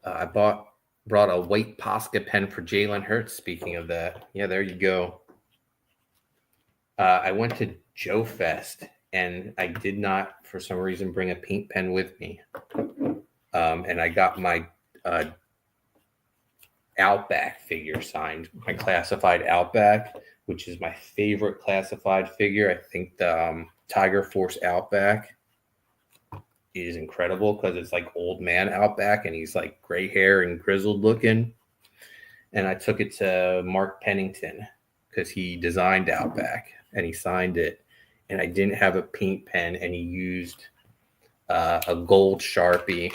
S5: I brought a white Posca pen for Jalen Hurts. Speaking of that, yeah, there you go. I went to Joe Fest, and I did not, for some reason, bring a paint pen with me. And I got my Outback figure signed, my classified Outback, which is my favorite classified figure. I think the Tiger Force Outback is incredible because it's like old man Outback, and he's like gray hair and grizzled looking. And I took it to Mark Pennington because he designed Outback and he signed it. And I didn't have a paint pen, and he used a gold Sharpie,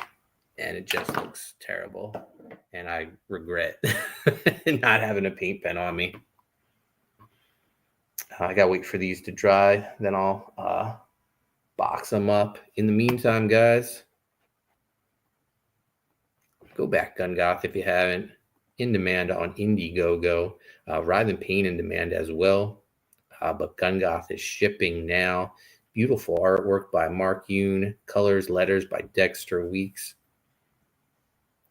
S5: and it just looks terrible. And I regret not having a paint pen on me. I gotta wait for these to dry, then I'll box them up. In the meantime, guys, go back Gun Goth if you haven't. In demand on Indiegogo. Ride and Paint in demand as well. But Gun Goth is shipping now. Beautiful artwork by Mark Yoon. Colors, letters by Dexter Weeks.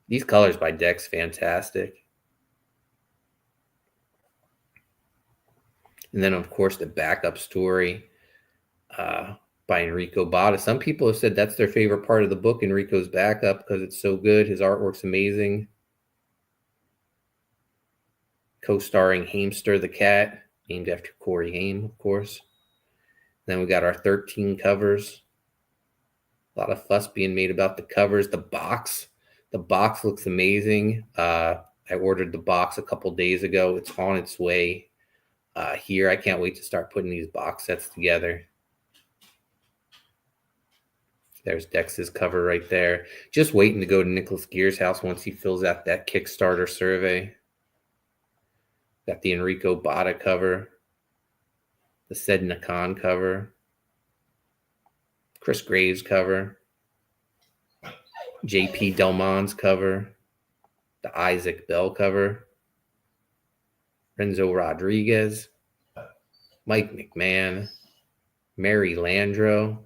S5: These colors by Dex, fantastic. And then, of course, the backup story by Enrico Botta. Some people have said that's their favorite part of the book, Enrico's backup, because it's so good. His artwork's amazing. Co-starring Hamster the cat, named after Corey Haim, of course. Then we got our 13 covers. A lot of fuss being made about the covers. The box looks amazing. I ordered the box a couple days ago. It's on its way here. I can't wait to start putting these box sets together. There's Dex's cover right there. Just waiting to go to Nicholas Gear's house once he fills out that Kickstarter survey. Got the Enrico Botta cover. The Sedna Khan cover. Chris Graves cover. JP Delmon's cover. The Isaac Bell cover. Renzo Rodriguez. Mike McMahon. Mary Landro.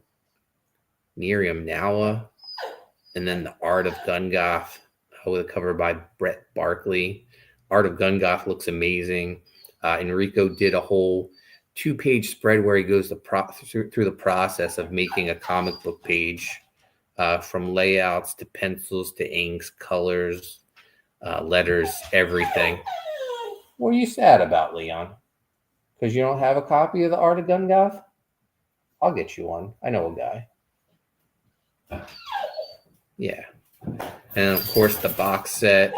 S5: Miriam Nawa, and then the Art of Gun Goth with a cover by Brett Barkley. Art of Gun Goth looks amazing. Enrico did a whole 2-page spread where he goes through the process of making a comic book page, from layouts to pencils to inks, colors, letters, everything. What are you sad about, Leon? Because you don't have a copy of the Art of Gun Goth? I'll get you one. I know a guy. Yeah. And of course the box set.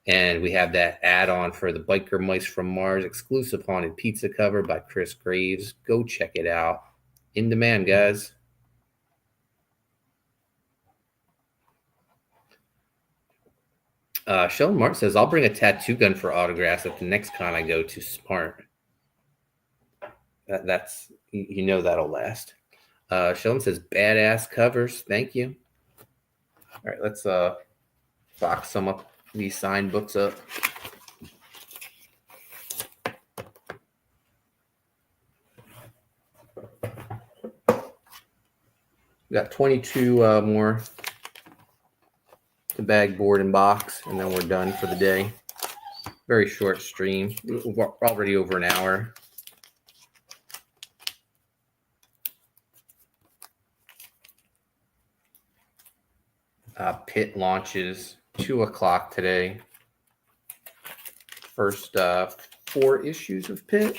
S5: And we have that add-on for the Biker Mice from Mars exclusive haunted pizza cover by Chris Graves. Go check it out. In demand, guys. Sheldon Mart says, I'll bring a tattoo gun for autographs at the next con I go to. Smart. That's, you know, that'll last. Sheldon says, badass covers. Thank you. All right, let's box some of these signed books up. We got 22 more to bag, board, and box, and then we're done for the day. Very short stream. We're already over an hour. Pit launches 2 o'clock today. First 4 issues of Pit.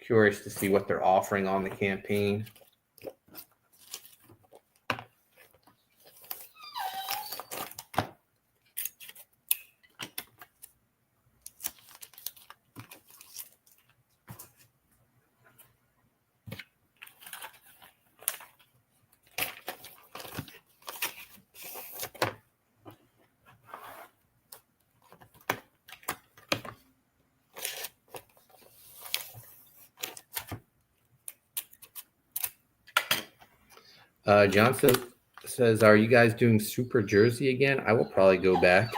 S5: Curious to see what they're offering on the campaign. Johnson says, are you guys doing Super Jersey again? I will probably go back.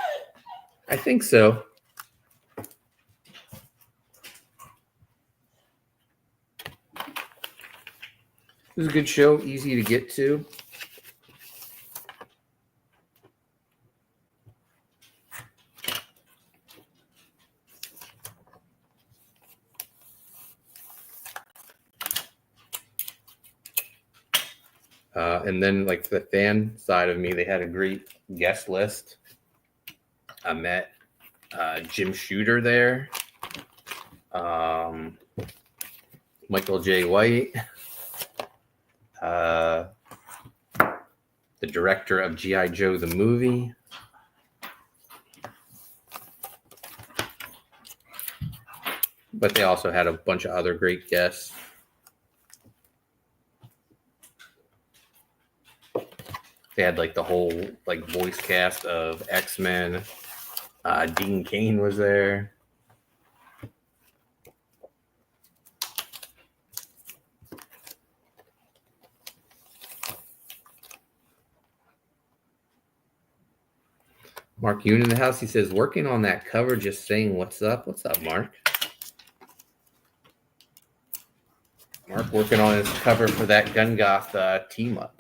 S5: I think so. It was a good show, easy to get to. And then, like, the fan side of me, they had a great guest list. I met Jim Shooter there, Michael J. White, the director of G.I. Joe the movie, but they also had a bunch of other great guests. They had like the whole like voice cast of X-Men. Dean Cain was there. Mark Yoon in the house. He says, working on that cover, just saying what's up. What's up, Mark? Mark working on his cover for that Gun Goth team up.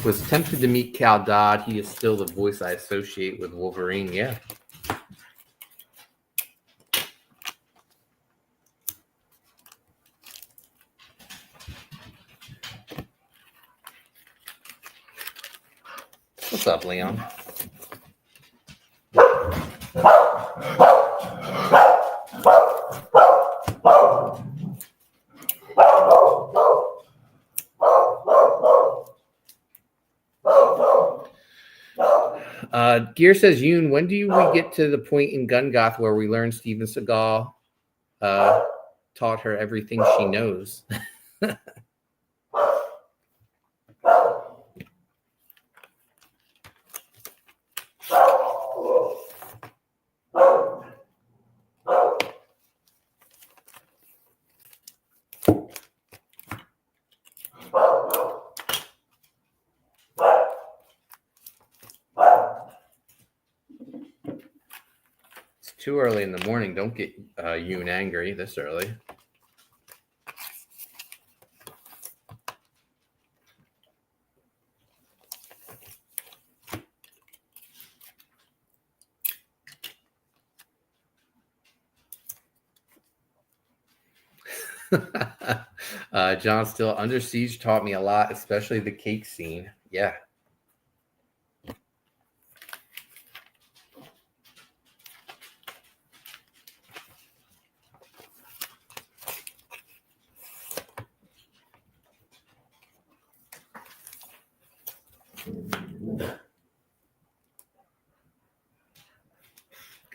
S5: Was tempted to meet Cal Dodd. He is still the voice I associate with Wolverine. Yeah. What's up, Leon? Gear says, Yoon, when do we get to the point in Gun Goth where we learn Steven Seagal taught her everything she knows? Too early in the morning. Don't get Yoon angry this early. John Still, Under Siege taught me a lot, especially the cake scene. Yeah.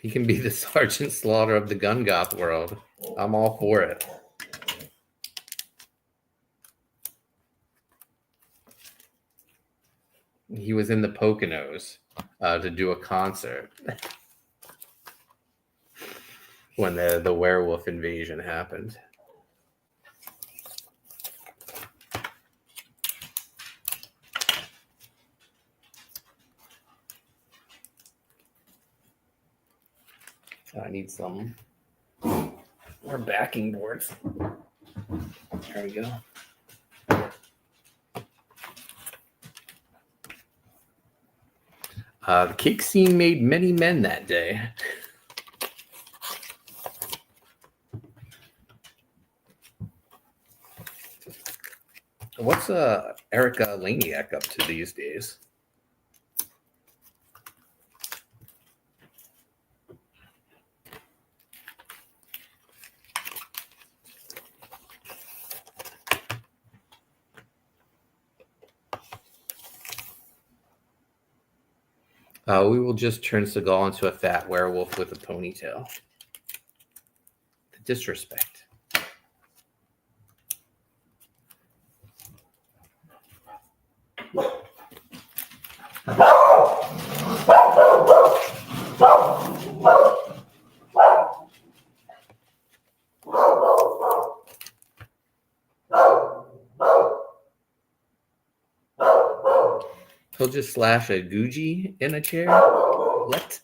S5: He can be the Sergeant Slaughter of the gun goth world. I'm all for it. He was in the Poconos to do a concert when the werewolf invasion happened. I need some more backing boards. There we go. The cake scene made many men that day. What's Erica Laniak up to these days? We will just turn Seagal into a fat werewolf with a ponytail. The disrespect. He'll just slash a Gucci in a chair? What?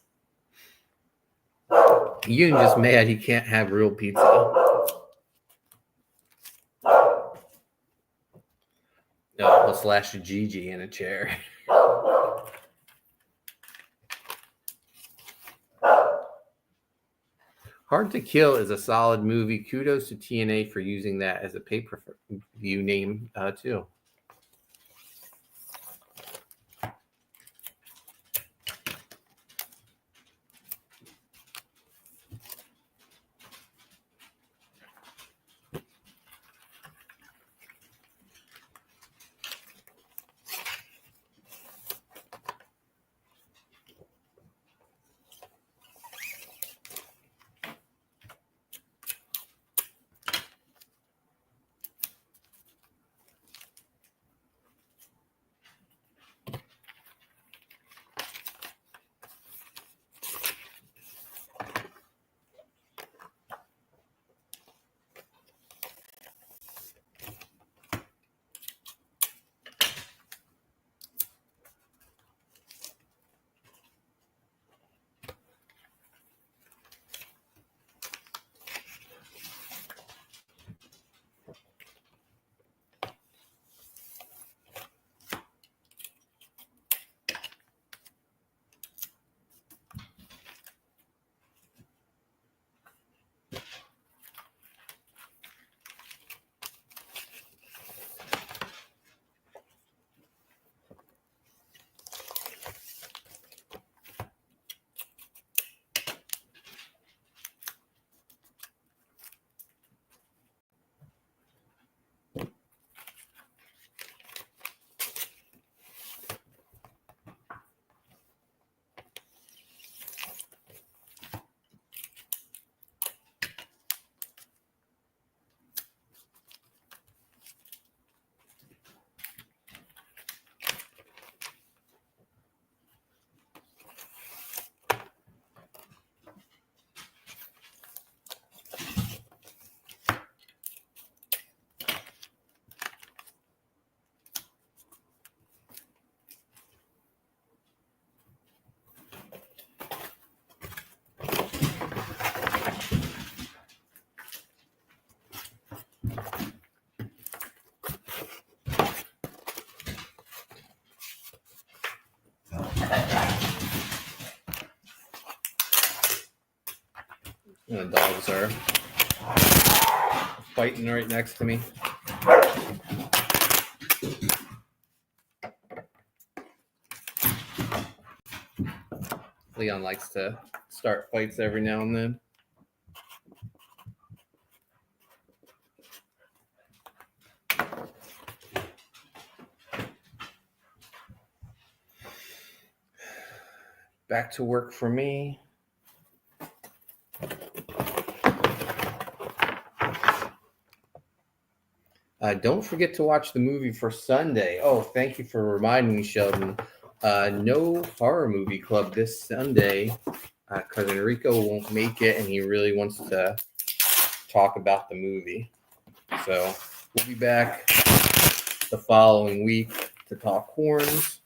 S5: Yoon just mad he can't have real pizza. No, he'll slash a Gigi in a chair. Hard to Kill is a solid movie. Kudos to TNA for using that as a pay-per-view name, too. The dogs are fighting right next to me. Leon likes to start fights every now and then. Back to work for me. Don't forget to watch the movie for Sunday. Oh, thank you for reminding me, Sheldon. No horror movie club this Sunday because Enrico won't make it and he really wants to talk about the movie. So we'll be back the following week to talk horns.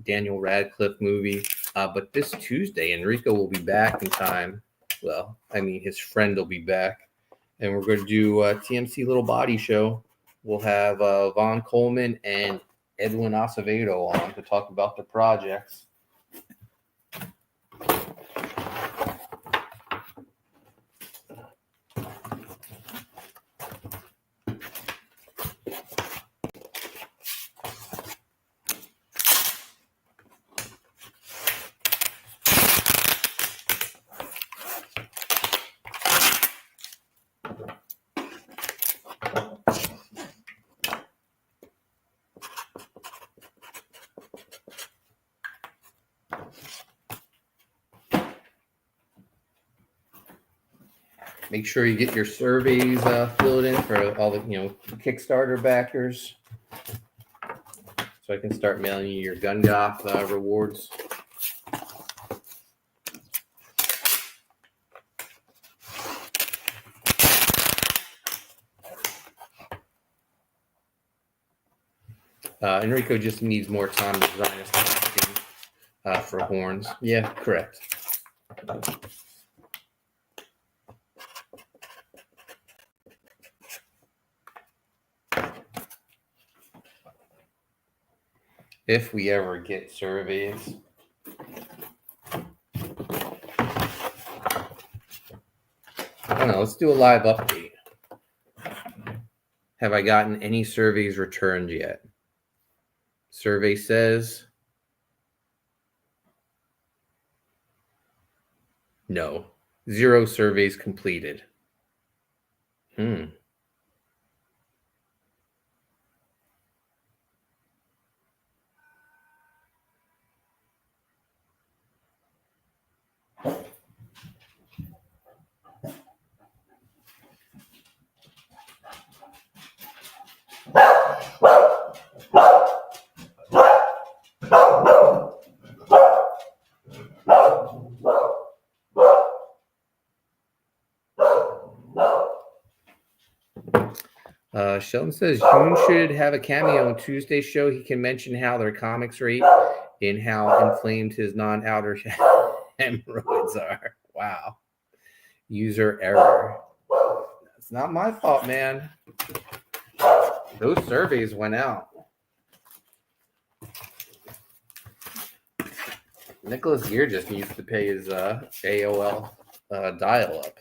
S5: Daniel Radcliffe movie. But this Tuesday, Enrico will be back in time. Well, I mean, his friend will be back. And we're going to do a TMC Little Body Show. We'll have Vaughn Coleman and Edwin Acevedo on to talk about the projects. Make sure you get your surveys filled in for all the Kickstarter backers, so I can start mailing you your Gun Goth rewards. Enrico just needs more time to design a costume for horns. Yeah, correct. If we ever get surveys. I don't know. Let's do a live update. Have I gotten any surveys returned yet? Survey says no. 0 surveys completed. Sheldon says June should have a cameo on Tuesday's show. He can mention how their comics rate and how inflamed his non-outer hemorrhoids are. Wow. User error. That's not my fault, man. Those surveys went out. Nicholas Gear just needs to pay his AOL dial-up.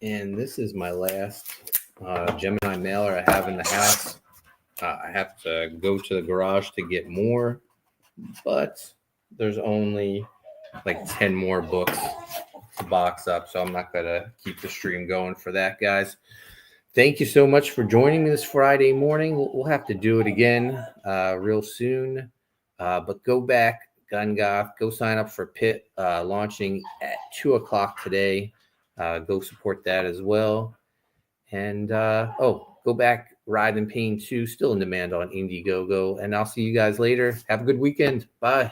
S5: And this is my last Gemini mailer I have in the house. I have to go to the garage to get more, but there's only like 10 more books to box up, so I'm not going to keep the stream going for that, guys. Thank you so much for joining me this Friday morning. We'll have to do it again real soon, but go back, Gun Goth, go sign up for Pit launching at 2 o'clock today. Go support that as well. And go back, Ride in Pain 2, still in demand on Indiegogo. And I'll see you guys later. Have a good weekend. Bye.